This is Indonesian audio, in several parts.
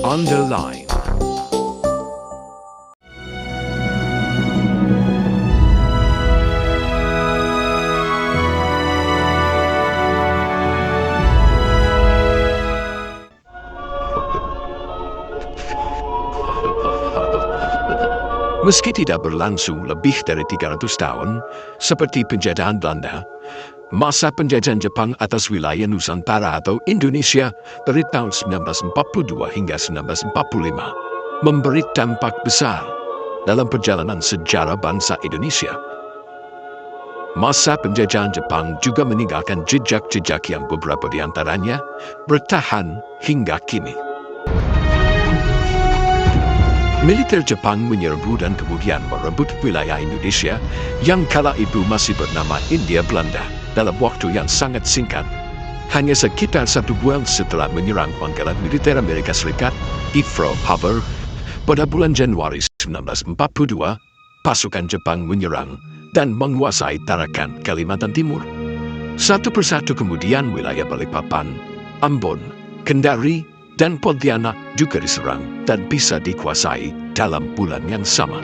On the line. Meski tidak berlangsung lebih dari 300 tahun, seperti penjajahan Belanda, masa penjajahan Jepang atas wilayah Nusantara atau Indonesia dari tahun 1942 hingga 1945 memberi dampak besar dalam perjalanan sejarah bangsa Indonesia. Masa penjajahan Jepang juga meninggalkan jejak-jejak yang beberapa di antaranya bertahan hingga kini. Militer Jepang menyerbu dan kemudian merebut wilayah Indonesia yang kala itu masih bernama Hindia Belanda dalam waktu yang sangat singkat. Hanya sekitar 1 bulan setelah menyerang pangkalan militer Amerika Serikat di Pearl Harbor pada bulan Januari 1942, pasukan Jepang menyerang dan menguasai Tarakan, Kalimantan Timur. Satu persatu kemudian wilayah Balikpapan, Ambon, Kendari, dan Pontianak juga diserang dan bisa dikuasai dalam bulan yang sama.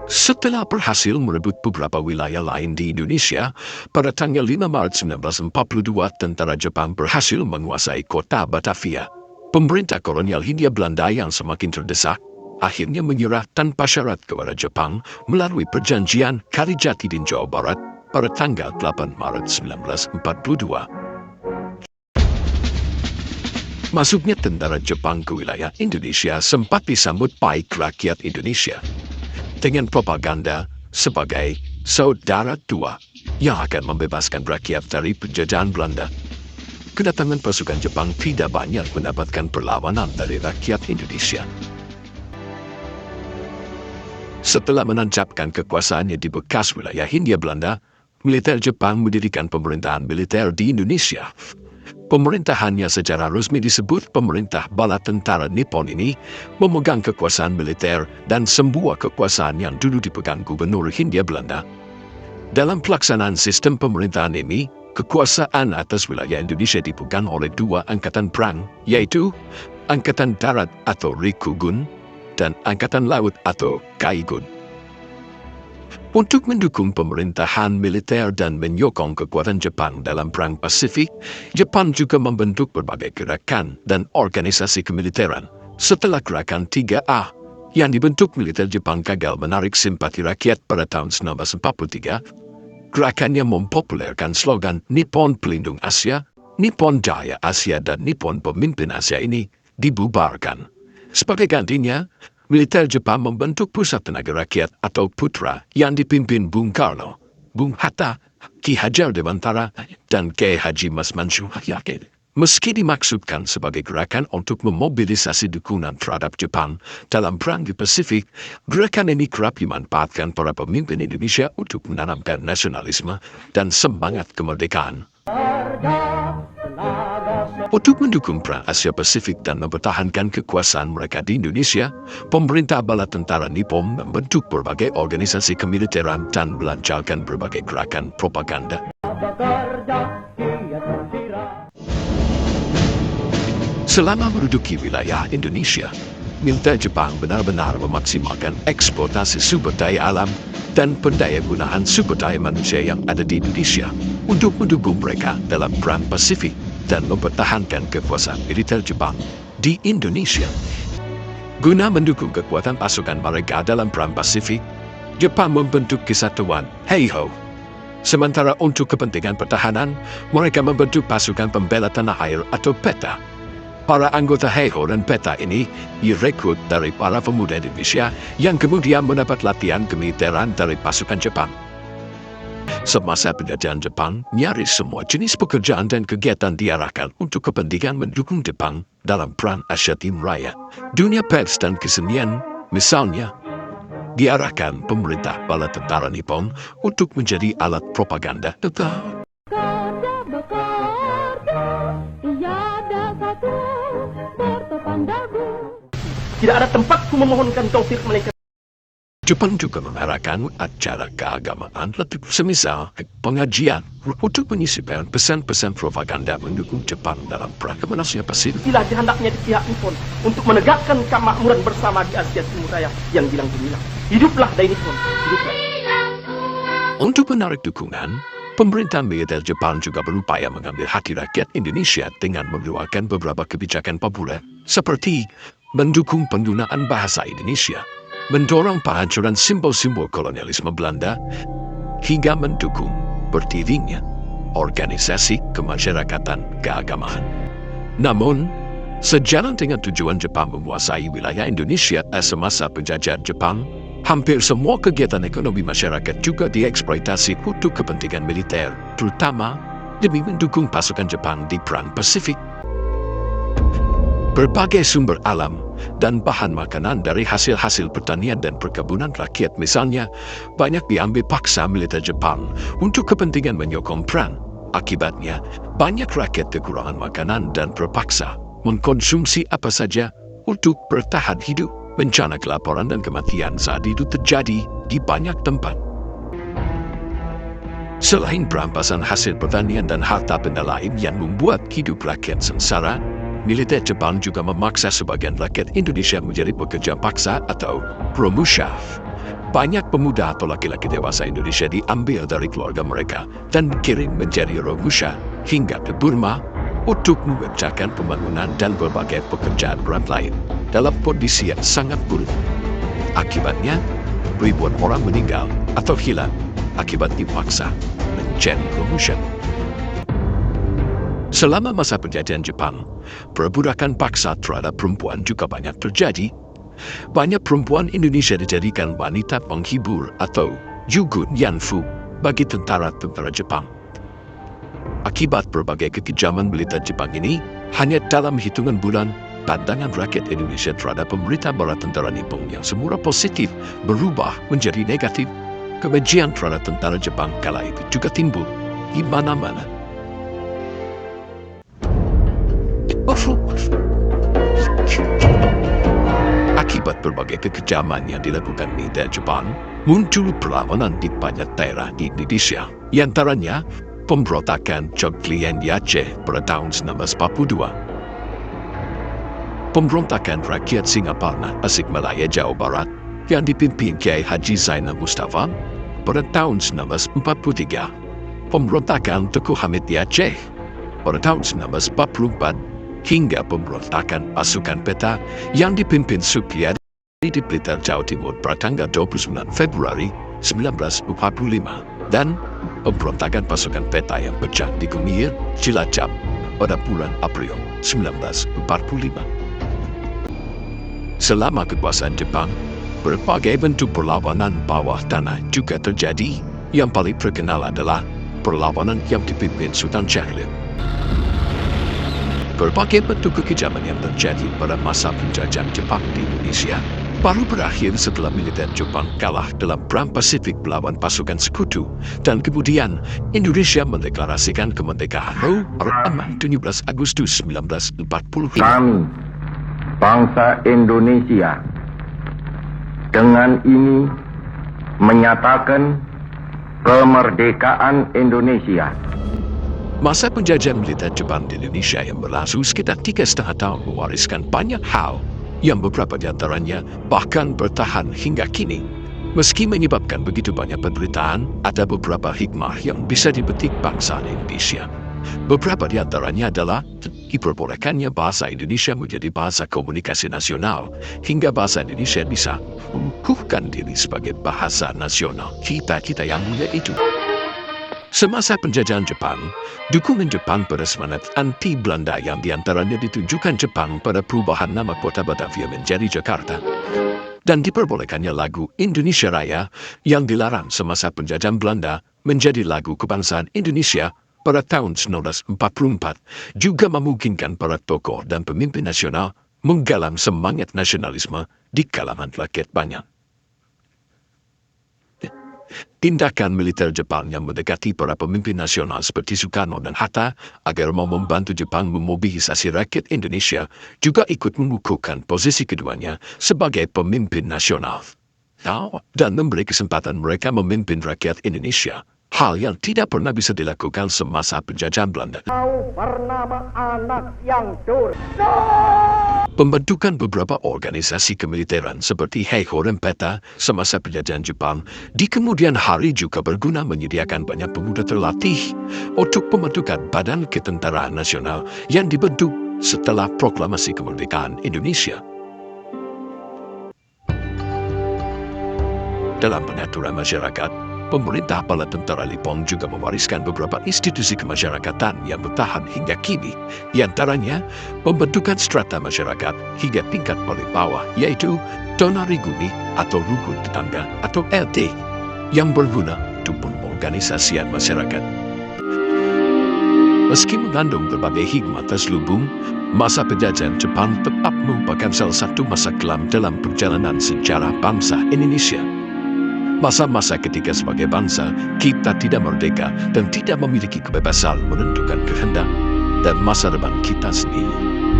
Setelah berhasil merebut beberapa wilayah lain di Indonesia, pada tanggal 5 Maret 1942 tentara Jepang berhasil menguasai kota Batavia. Pemerintah kolonial Hindia Belanda yang semakin terdesak akhirnya menyerah tanpa syarat kepada Jepang melalui perjanjian Kalijati di Jawa Barat pada tanggal 8 Maret 1942. Masuknya tentara Jepang ke wilayah Indonesia sempat disambut baik rakyat Indonesia dengan propaganda sebagai saudara tua yang akan membebaskan rakyat dari penjajahan Belanda. Kedatangan pasukan Jepang tidak banyak mendapatkan perlawanan dari rakyat Indonesia. Setelah menancapkan kekuasaannya di bekas wilayah Hindia Belanda, militer Jepang mendirikan pemerintahan militer di Indonesia. Pemerintahannya secara resmi disebut Pemerintah Bala Tentara Nippon ini memegang kekuasaan militer dan semua kekuasaan yang dulu dipegang Gubernur Hindia Belanda. Dalam pelaksanaan sistem pemerintahan ini, kekuasaan atas wilayah Indonesia dipegang oleh 2 angkatan perang, yaitu Angkatan Darat atau Rikugun dan Angkatan Laut atau Kaigun. Untuk mendukung pemerintahan militer dan menyokong kekuatan Jepang dalam Perang Pasifik, Jepang juga membentuk berbagai gerakan dan organisasi kemiliteran. Setelah gerakan 3A yang dibentuk, militer Jepang gagal menarik simpati rakyat pada tahun 1943. Gerakannya mempopulerkan slogan Nippon Pelindung Asia, Nippon Jaya Asia dan Nippon Pemimpin Asia ini dibubarkan. Sebagai gantinya, militer Jepang membentuk Pusat Tenaga Rakyat atau Putra yang dipimpin Bung Karno, Bung Hatta, Ki Hajar Dewantara, dan Kiai Haji Mas Mansur. Meski dimaksudkan sebagai gerakan untuk memobilisasi dukungan terhadap Jepang dalam Perang di Pasifik, gerakan ini kerap dimanfaatkan para pemimpin Indonesia untuk menanamkan nasionalisme dan semangat kemerdekaan. Untuk mendukung Perang Asia Pasifik dan mempertahankan kekuasaan mereka di Indonesia, pemerintah bala tentara Nippon membentuk berbagai organisasi kemiliteran dan melancarkan berbagai gerakan propaganda. Selama menduduki wilayah Indonesia, militer Jepang benar-benar memaksimalkan eksploitasi sumber daya alam dan pendayagunaan sumber daya manusia yang ada di Indonesia untuk mendukung mereka dalam Perang Pasifik dan mempertahankan kekuasaan militer Jepang di Indonesia. Guna mendukung kekuatan pasukan mereka dalam Perang Pasifik, Jepang membentuk Kesatuan Heiho. Sementara untuk kepentingan pertahanan, mereka membentuk pasukan pembela tanah air atau PETA. Para anggota Heiho dan PETA ini direkrut dari para pemuda Indonesia yang kemudian mendapat latihan kemiliteran dari pasukan Jepang. Semasa penjajahan Jepang, nyaris semua jenis pekerjaan dan kegiatan diarahkan untuk kepentingan mendukung Jepang dalam Perang Asia Timur Raya. Dunia pers dan kesenian, misalnya, diarahkan pemerintah bala tentara Nippon untuk menjadi alat propaganda. Tidak ada tempatku memohonkan taufik mereka. Jepang juga mengadakan acara keagamaan semisal pengajian untuk menyisipkan pesan-pesan propaganda mendukung Jepang dalam perang Asia Pasifik. Inilah hendaknya di pihak Nippon untuk menegakkan kemakmuran bersama di Asia Timur Raya yang bilang gemilang. Hiduplah Dai Nippon, hiduplah. Untuk menarik dukungan, pemerintahan militer Jepang juga berupaya mengambil hati rakyat Indonesia dengan mengeluarkan beberapa kebijakan populer seperti mendukung penggunaan bahasa Indonesia, mendorong penghancuran simbol-simbol kolonialisme Belanda, hingga mendukung berdirinya organisasi kemasyarakatan keagamaan. Namun, sejalan dengan tujuan Jepang menguasai wilayah Indonesia semasa penjajahan Jepang, hampir semua kegiatan ekonomi masyarakat juga dieksploitasi untuk kepentingan militer, terutama demi mendukung pasukan Jepang di Perang Pasifik. Berbagai sumber alam dan bahan makanan dari hasil-hasil pertanian dan perkebunan rakyat misalnya, banyak diambil paksa militer Jepang untuk kepentingan menyokong perang. Akibatnya, banyak rakyat kekurangan makanan dan terpaksa mengkonsumsi apa saja untuk bertahan hidup. Bencana kelaparan dan kematian saat itu terjadi di banyak tempat. Selain perampasan hasil pertanian dan harta benda lain yang membuat hidup rakyat sengsara, militer Jepang juga memaksa sebagian rakyat Indonesia menjadi pekerja paksa atau promusha. Banyak pemuda atau laki-laki dewasa Indonesia diambil dari keluarga mereka dan dikirim menjadi romusha hingga ke Burma untuk mengerjakan pembangunan dan berbagai pekerjaan berat lain dalam kondisi yang sangat buruk. Akibatnya, ribuan orang meninggal atau hilang akibat dipaksa menjadi romusha. Selama masa penjajahan Jepang, perbudakan paksa terhadap perempuan juga banyak terjadi. Banyak perempuan Indonesia dijadikan wanita penghibur atau yugun yanfu bagi tentara-tentara Jepang. Akibat berbagai kekejaman militer Jepang ini, hanya dalam hitungan bulan, pandangan rakyat Indonesia terhadap pemerintah bala tentara Nippon yang semula positif berubah menjadi negatif. Kebencian terhadap tentara Jepang kala itu juga timbul di mana-mana. Akibat berbagai kekejaman yang dilakukan militer Jepang, muncul perlawanan di banyak daerah di Indonesia. Di antaranya, pemberontakan Choklian di Aceh pada tahun 1942. Pemberontakan rakyat Singaparna Tasikmalaya Jawa Barat yang dipimpin Kiai Haji Zainal Mustafa pada tahun 1943. Pemberontakan Teguh Hamid di Aceh pada tahun 1944 hingga pemberontakan pasukan peta yang dipimpin Supriyadi di Blitar, Jawa Timur pada tanggal 29 Februari 1945 dan pemberontakan pasukan peta yang pecah di Kumir, Cilacap pada bulan April 1945. Selama kekuasaan Jepang, berbagai bentuk perlawanan bawah tanah juga terjadi. Yang paling terkenal adalah perlawanan yang dipimpin Sultan Syahrir. Berbagai bentuk kekejaman yang terjadi pada masa penjajahan Jepang di Indonesia baru berakhir setelah militer Jepang kalah dalam Perang Pasifik melawan pasukan Sekutu dan kemudian Indonesia mendeklarasikan kemerdekaan pada 17 Agustus 1945. Kami, bangsa Indonesia, dengan ini menyatakan kemerdekaan Indonesia. Masa penjajahan militer Jepang di Indonesia yang berlangsung sekitar 3,5 tahun mewariskan banyak hal yang beberapa di antaranya bahkan bertahan hingga kini. Meski menyebabkan begitu banyak penderitaan, ada beberapa hikmah yang bisa dipetik bangsa Indonesia. Beberapa di antaranya adalah diperbolehkannya bahasa Indonesia menjadi bahasa komunikasi nasional hingga bahasa Indonesia bisa mengukuhkan diri sebagai bahasa nasional kita yang mulia itu. Semasa penjajahan Jepang, dukungan Jepang pada semangat anti-Belanda yang diantaranya ditunjukkan Jepang pada perubahan nama kota Batavia menjadi Jakarta dan diperbolehkannya lagu Indonesia Raya yang dilarang semasa penjajahan Belanda menjadi lagu kebangsaan Indonesia pada tahun 1944 juga memungkinkan para tokoh dan pemimpin nasional menggalang semangat nasionalisme di kalangan rakyat banyak. Tindakan militer Jepang yang mendekati para pemimpin nasional seperti Soekarno dan Hatta agar mau membantu Jepang memobilisasi rakyat Indonesia juga ikut mengukuhkan posisi keduanya sebagai pemimpin nasional. dan memberi kesempatan mereka memimpin rakyat Indonesia. Hal yang tidak pernah bisa dilakukan semasa penjajahan Belanda. Kau bernama anak yang durhaka. Pembentukan beberapa organisasi kemiliteran seperti Heiho dan Peta semasa penjajahan Jepang di kemudian hari juga berguna menyediakan banyak pemuda terlatih untuk pembentukan Badan Ketenteraan Nasional yang dibentuk setelah proklamasi kemerdekaan Indonesia. Dalam pengaturan masyarakat, pemerintah bala tentara Nippon juga mewariskan beberapa institusi kemasyarakatan yang bertahan hingga kini. Di antaranya, pembentukan strata masyarakat hingga tingkat paling bawah, yaitu Tonarigumi atau Rukun Tetangga atau LT, yang berguna untuk pengorganisasian masyarakat. Meski mengandung berbagai hikmah terselubung, masa penjajahan Jepang tetap merupakan salah satu masa kelam dalam perjalanan sejarah bangsa Indonesia. Masa-masa ketika sebagai bangsa, kita tidak merdeka dan tidak memiliki kebebasan menentukan kehendak dan masa depan kita sendiri.